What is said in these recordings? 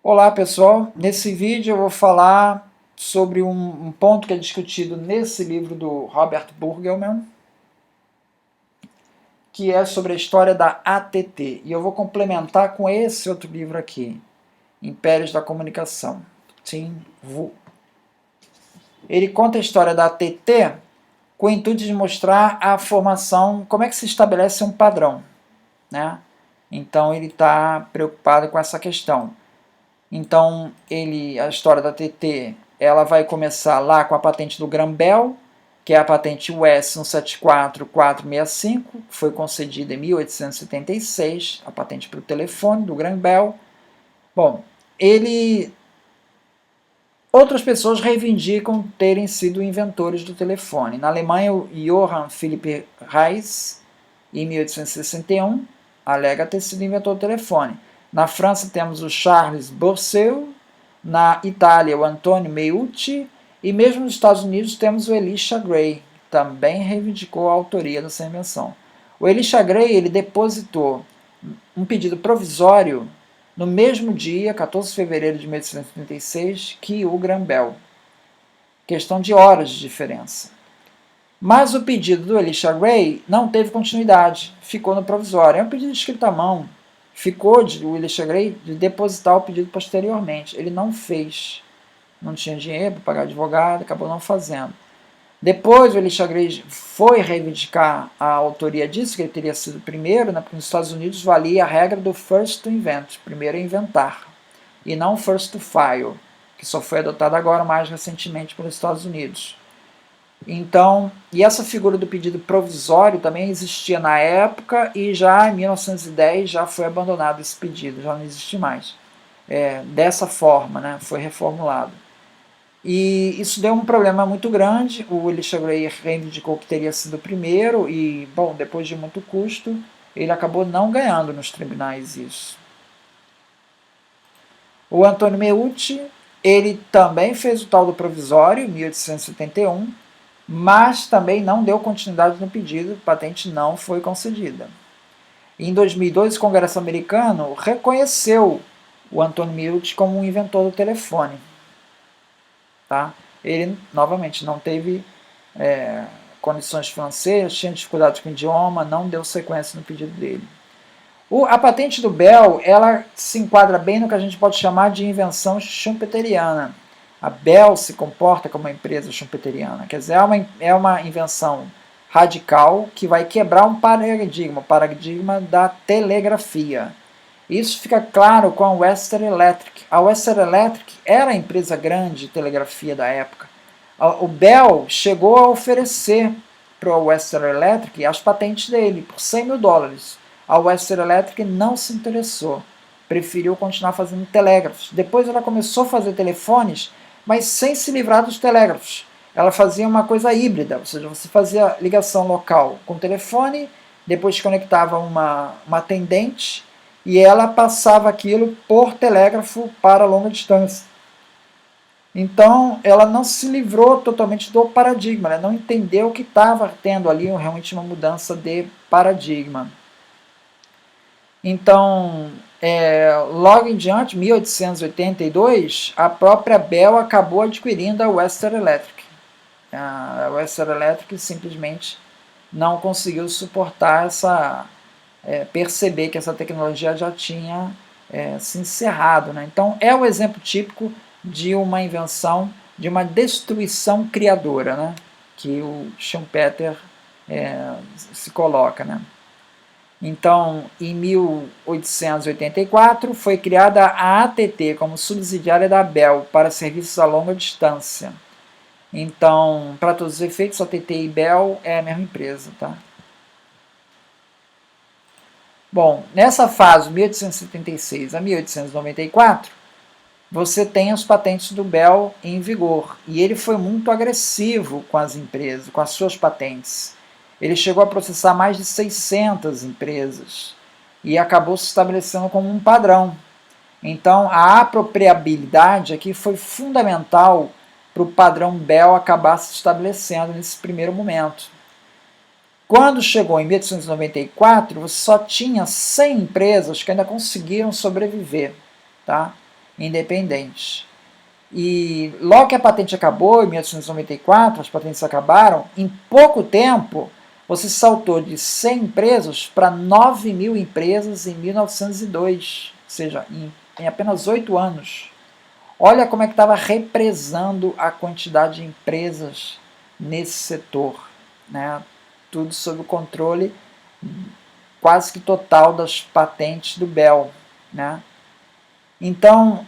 Olá pessoal, nesse vídeo eu vou falar sobre um ponto que é discutido nesse livro do Robert Burgelman, que é sobre a história da ATT, e eu vou complementar com esse outro livro aqui, Impérios da Comunicação, Tim Wu. Ele conta a história da ATT com o intuito de mostrar a formação, como é que se estabelece um padrão, né? Então ele está preocupado com essa questão. Então, a história da TT, ela vai começar lá com a patente do Graham-Bell, que é a patente US 174465, que foi concedida em 1876, a patente para o telefone do Graham-Bell. Bom, outras pessoas reivindicam terem sido inventores do telefone. Na Alemanha, o Johann Philipp Reis, em 1861, alega ter sido inventor do telefone. Na França temos o Charles Bourseul, na Itália o Antonio Meucci, e mesmo nos Estados Unidos temos o Elisha Gray, que também reivindicou a autoria dessa invenção. O Elisha Gray ele depositou um pedido provisório no mesmo dia, 14 de fevereiro de 1876, que o Graham-Bell. Questão de horas de diferença. Mas o pedido do Elisha Gray não teve continuidade, ficou no provisório. É um pedido escrito à mão. Ficou o Elisha Gray de depositar o pedido posteriormente. Ele não fez. Não tinha dinheiro para pagar advogado, acabou não fazendo. Depois o Elisha Gray foi reivindicar a autoria disso, que ele teria sido o primeiro, né, porque nos Estados Unidos valia a regra do first to invent, primeiro a inventar, e não first to file, que só foi adotada agora mais recentemente pelos Estados Unidos. Então, e essa figura do pedido provisório também existia na época e já em 1910 já foi abandonado esse pedido, já não existe mais. Dessa forma, né, foi reformulado. E isso deu um problema muito grande, o Elisha Gray reivindicou que teria sido o primeiro e, bom, depois de muito custo, ele acabou não ganhando nos tribunais isso. O Antonio Meucci, ele também fez o tal do provisório, em 1871, mas também não deu continuidade no pedido, a patente não foi concedida. Em 2002, o Congresso americano reconheceu o Antonio Meucci como um inventor do telefone. Tá? Ele, novamente, não teve condições financeiras, tinha dificuldades com o idioma, não deu sequência no pedido dele. A patente do Bell, ela se enquadra bem no que a gente pode chamar de invenção schumpeteriana. A Bell se comporta como uma empresa schumpeteriana, quer dizer, é uma invenção radical que vai quebrar um paradigma, o paradigma da telegrafia. Isso fica claro com a Western Electric. A Western Electric era a empresa grande de telegrafia da época. O Bell chegou a oferecer para a Western Electric as patentes dele por $100.000. A Western Electric não se interessou, preferiu continuar fazendo telégrafos. Depois ela começou a fazer telefones, mas sem se livrar dos telégrafos. Ela fazia uma coisa híbrida, ou seja, você fazia ligação local com telefone, depois conectava uma atendente e ela passava aquilo por telégrafo para longa distância. Então, ela não se livrou totalmente do paradigma, ela não entendeu que estava tendo ali realmente uma mudança de paradigma. Então, logo em diante, 1882, a própria Bell acabou adquirindo a Western Electric. A Western Electric simplesmente não conseguiu suportar perceber que essa tecnologia já tinha se encerrado. Né? Então, é o exemplo típico de uma invenção, de uma destruição criadora, né? Que o Schumpeter se coloca. Né? Então, em 1884, foi criada a ATT como subsidiária da Bell para serviços a longa distância. Então, para todos os efeitos, a ATT e Bell é a mesma empresa. Tá? Bom, nessa fase, 1876 a 1894, você tem as patentes do Bell em vigor. E ele foi muito agressivo com as empresas, com as suas patentes. Ele chegou a processar mais de 600 empresas e acabou se estabelecendo como um padrão. Então, a apropriabilidade aqui foi fundamental para o padrão Bell acabar se estabelecendo nesse primeiro momento. Quando chegou em 1894, você só tinha 100 empresas que ainda conseguiram sobreviver. Tá? independentes. E logo que a patente acabou, em 1894, as patentes acabaram, em pouco tempo você saltou de 100 empresas para 9.000 empresas em 1902, ou seja, em apenas 8 anos. Olha como é que estava represando a quantidade de empresas nesse setor, né? Tudo sob o controle quase que total das patentes do Bell, né? Então,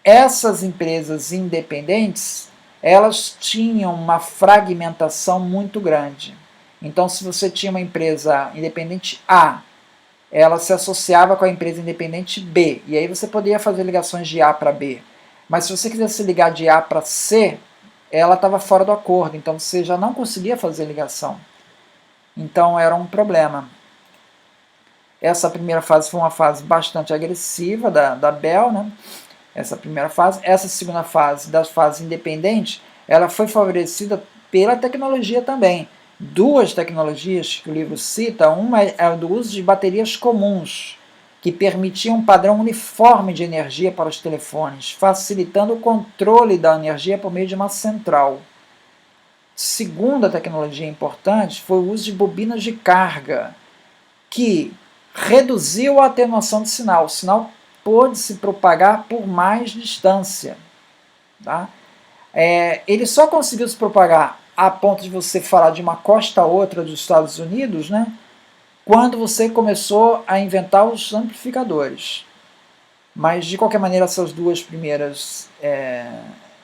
essas empresas independentes, elas tinham uma fragmentação muito grande. Então, se você tinha uma empresa independente A, ela se associava com a empresa independente B, e aí você poderia fazer ligações de A para B. Mas se você quisesse ligar de A para C, ela estava fora do acordo, então você já não conseguia fazer ligação. Então era um problema. Essa primeira fase foi uma fase bastante agressiva da Bell, né? Essa primeira fase. Essa segunda fase, das fases independentes, ela foi favorecida pela tecnologia também. Duas tecnologias que o livro cita, uma é o do uso de baterias comuns, que permitiam um padrão uniforme de energia para os telefones, facilitando o controle da energia por meio de uma central. Segunda tecnologia importante foi o uso de bobinas de carga, que reduziu a atenuação do sinal. O sinal pôde se propagar por mais distância. Tá? Ele só conseguiu se propagar a ponto de você falar de uma costa a outra dos Estados Unidos, né, quando você começou a inventar os amplificadores. Mas, de qualquer maneira, essas duas primeiras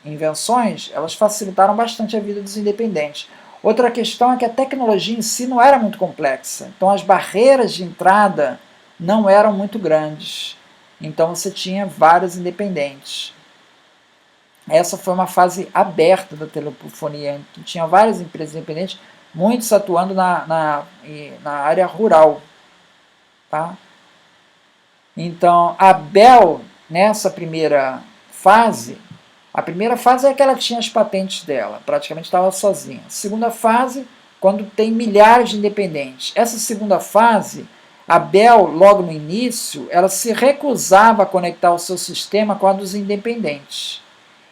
invenções, elas facilitaram bastante a vida dos independentes. Outra questão é que a tecnologia em si não era muito complexa, então as barreiras de entrada não eram muito grandes, então você tinha vários independentes. Essa foi uma fase aberta da telefonia, que tinha várias empresas independentes, muitos atuando na área rural. Tá? Então, a Bell, nessa primeira fase, a primeira fase é que ela tinha as patentes dela, praticamente estava sozinha. A segunda fase, quando tem milhares de independentes. Essa segunda fase, a Bell, logo no início, ela se recusava a conectar o seu sistema com a dos independentes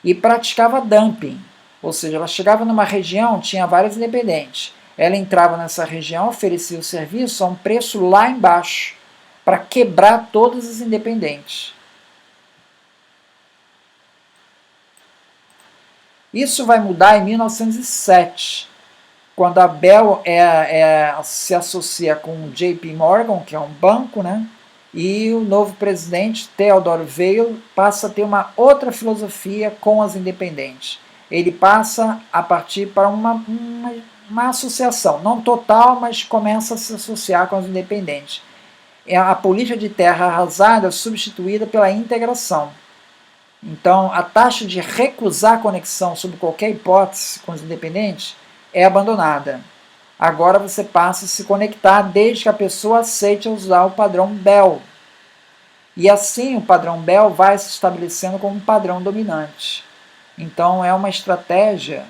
e praticava dumping, ou seja, ela chegava numa região, tinha vários independentes, ela entrava nessa região, oferecia o serviço a um preço lá embaixo, para quebrar todos os independentes. Isso vai mudar em 1907, quando a Bell se associa com o JP Morgan, que é um banco, né? E o novo presidente, Theodore Vail, passa a ter uma outra filosofia com as independentes. Ele passa a partir para uma associação, não total, mas começa a se associar com as independentes. A política de terra arrasada é substituída pela integração. Então, a taxa de recusar a conexão sob qualquer hipótese com os independentes é abandonada. Agora você passa a se conectar desde que a pessoa aceite usar o padrão Bell. E assim o padrão Bell vai se estabelecendo como um padrão dominante. Então é uma estratégia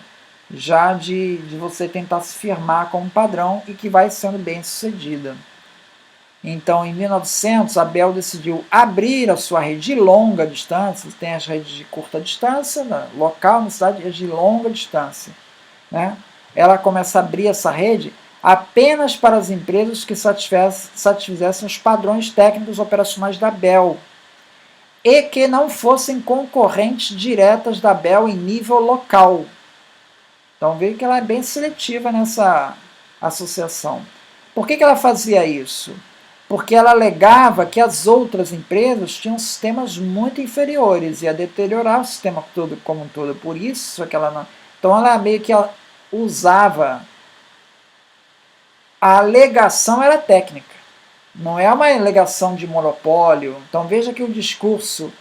já de você tentar se firmar como padrão e que vai sendo bem sucedida. Então, em 1900, a Bell decidiu abrir a sua rede de longa distância. Tem as redes de curta distância, local, na cidade, e de longa distância. Né? Ela começa a abrir essa rede apenas para as empresas que satisfizessem os padrões técnicos operacionais da Bell e que não fossem concorrentes diretas da Bell em nível local. Então, veja que ela é bem seletiva nessa associação. Por que ela fazia isso? Porque ela alegava que as outras empresas tinham sistemas muito inferiores e ia deteriorar o sistema todo como um todo. Por isso que ela não... Então ela meio que usava... A alegação era técnica, não é uma alegação de monopólio. Então veja que o discurso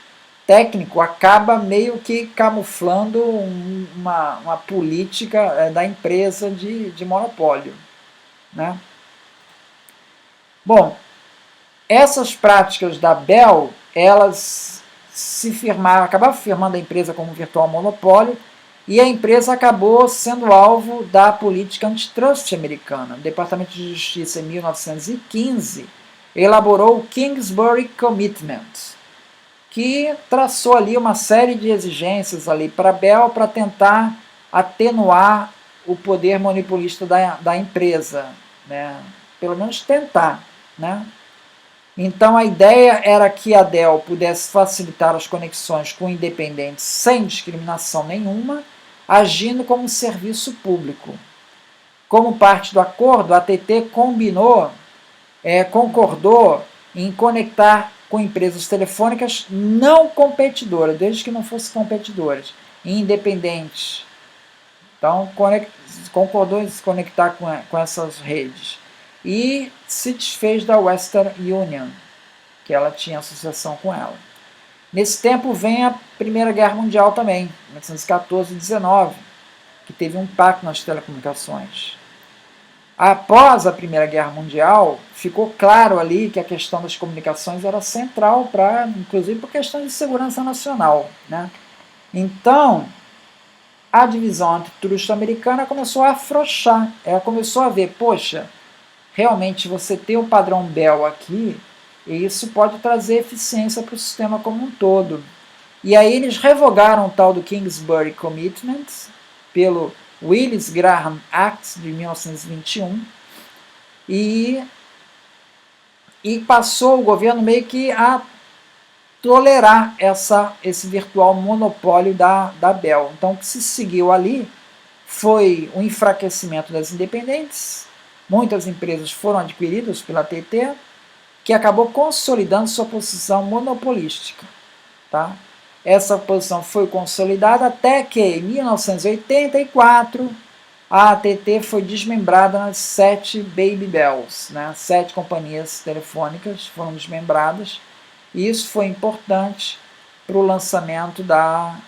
técnico acaba meio que camuflando uma política da empresa de monopólio. Né? Bom, essas práticas da Bell, elas acabaram firmando a empresa como virtual monopólio, e a empresa acabou sendo alvo da política antitrust americana. O Departamento de Justiça, em 1915, elaborou o Kingsbury Commitment, que traçou ali uma série de exigências ali para a Bell para tentar atenuar o poder monopolista da empresa, né? Pelo menos tentar, né? Então a ideia era que a Dell pudesse facilitar as conexões com independentes sem discriminação nenhuma, agindo como um serviço público. Como parte do acordo, a AT&T concordou em conectar com empresas telefônicas não competidoras, desde que não fossem competidoras, independentes. Então, concordou em se conectar com essas redes. E se desfez da Western Union, que ela tinha associação com ela. Nesse tempo vem a Primeira Guerra Mundial também, 1914 e 19, que teve um impacto nas telecomunicações. Após a Primeira Guerra Mundial, ficou claro ali que a questão das comunicações era central, inclusive por questões de segurança nacional, né? Então, a divisão antitrust americana começou a afrouxar. Ela começou a ver, poxa, realmente você tem o padrão Bell aqui, e isso pode trazer eficiência para o sistema como um todo. E aí eles revogaram o tal do Kingsbury Commitment pelo Willis-Graham Act de 1921 e passou o governo meio que a tolerar esse virtual monopólio da Bell. Então o que se seguiu ali foi o enfraquecimento das independentes, muitas empresas foram adquiridas pela AT&T, que acabou consolidando sua posição monopolística. Tá? Essa posição foi consolidada até que, em 1984, a AT&T foi desmembrada nas 7 Baby Bells, né? 7 companhias telefônicas foram desmembradas, e isso foi importante para o lançamento da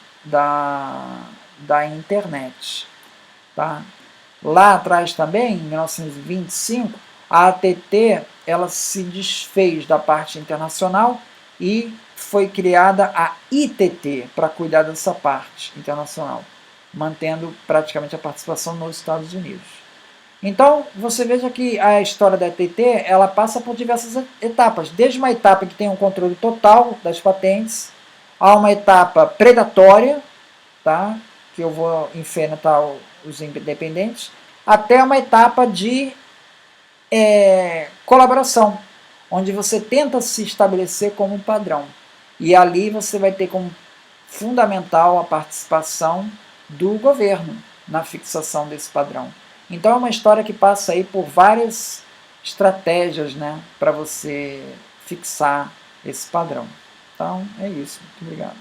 internet. Tá? Lá atrás também, em 1925, a AT&T ela se desfez da parte internacional e foi criada a ITT para cuidar dessa parte internacional, mantendo praticamente a participação nos Estados Unidos. Então, você veja que a história da AT&T ela passa por diversas etapas, desde uma etapa que tem um controle total das patentes, a uma etapa predatória, tá? Que eu vou enfrentar os independentes, até uma etapa de colaboração, onde você tenta se estabelecer como um padrão. E ali você vai ter como fundamental a participação do governo na fixação desse padrão. Então é uma história que passa aí por várias estratégias, né, para você fixar esse padrão. Então é isso. Muito obrigado.